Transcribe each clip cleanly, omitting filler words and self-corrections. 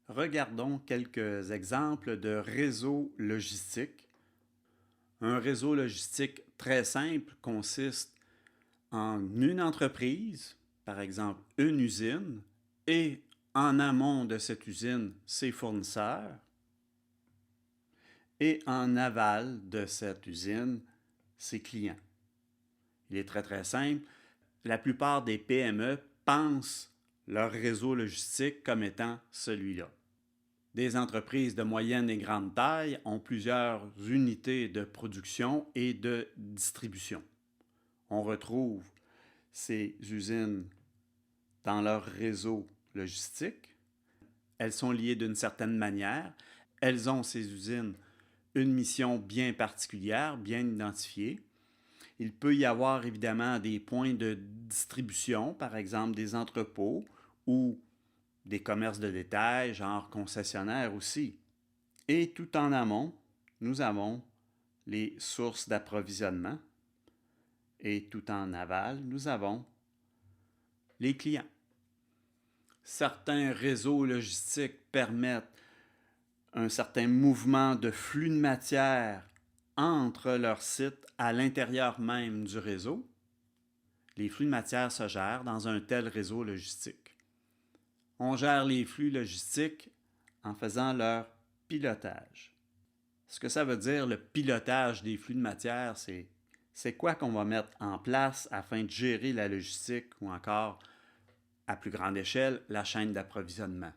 Regardons quelques exemples de réseaux logistiques. Un réseau logistique très simple consiste en une entreprise, par exemple une usine, et en amont de cette usine, ses fournisseurs, et en aval de cette usine, ses clients. Il est très très simple. La plupart des PME pensent leur réseau logistique comme étant celui-là. Des entreprises de moyenne et grande taille ont plusieurs unités de production et de distribution. On retrouve ces usines dans leur réseau logistique. Elles sont liées d'une certaine manière. Elles ont, ces usines, une mission bien particulière, bien identifiée. Il peut y avoir évidemment des points de distribution, par exemple des entrepôts ou des commerces de détail, genre concessionnaires aussi. Et tout en amont, nous avons les sources d'approvisionnement. Et tout en aval, nous avons les clients. Certains réseaux logistiques permettent un certain mouvement de flux de matière entre leurs sites à l'intérieur même du réseau. Les flux de matière se gèrent dans un tel réseau logistique. On gère les flux logistiques en faisant leur pilotage. Ce que ça veut dire, le pilotage des flux de matière, c'est quoi qu'on va mettre en place afin de gérer la logistique ou encore, à plus grande échelle, la chaîne d'approvisionnement.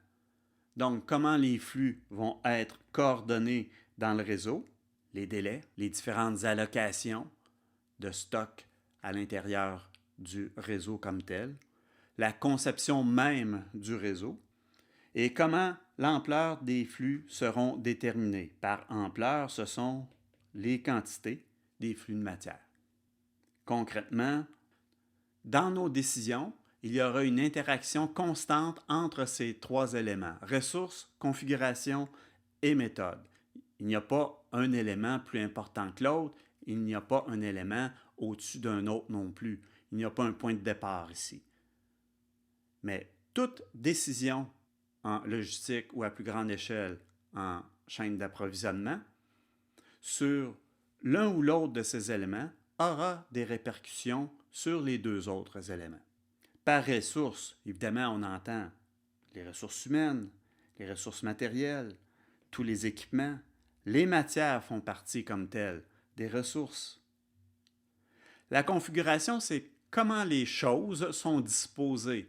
Donc, comment les flux vont être coordonnés dans le réseau, les délais, les différentes allocations de stock à l'intérieur du réseau comme tel, la conception même du réseau et comment l'ampleur des flux seront déterminés. Par ampleur, ce sont les quantités des flux de matière. Concrètement, dans nos décisions, il y aura une interaction constante entre ces trois éléments, ressources, configuration et méthode. Il n'y a pas un élément plus important que l'autre, il n'y a pas un élément au-dessus d'un autre non plus. Il n'y a pas un point de départ ici. Mais toute décision en logistique ou à plus grande échelle en chaîne d'approvisionnement sur l'un ou l'autre de ces éléments aura des répercussions sur les deux autres éléments. Par ressources, évidemment, on entend les ressources humaines, les ressources matérielles, tous les équipements. Les matières font partie comme telles des ressources. La configuration, c'est comment les choses sont disposées.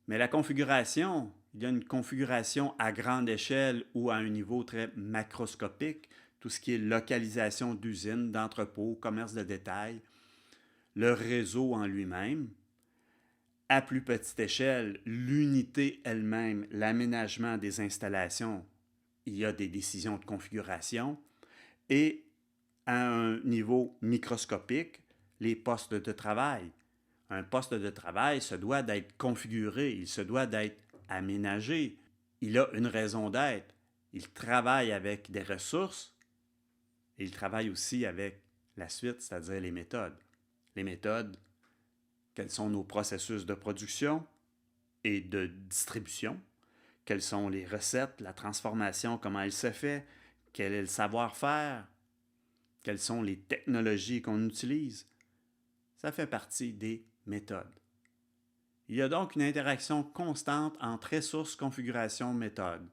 Mais la configuration, il y a une configuration à grande échelle ou à un niveau très macroscopique, tout ce qui est localisation d'usines, d'entrepôts, commerce de détail, le réseau en lui-même. À plus petite échelle, l'unité elle-même, l'aménagement des installations, il y a des décisions de configuration. Et à un niveau microscopique, les postes de travail. Un poste de travail se doit d'être configuré, il se doit d'être aménagé. Il a une raison d'être. Il travaille avec des ressources et il travaille aussi avec la suite, c'est-à-dire les méthodes. Les méthodes, quels sont nos processus de production et de distribution? Quelles sont les recettes, la transformation, comment elle se fait? Quel est le savoir-faire? Quelles sont les technologies qu'on utilise? Ça fait partie des méthodes. Il y a donc une interaction constante entre ressources, configuration, méthode.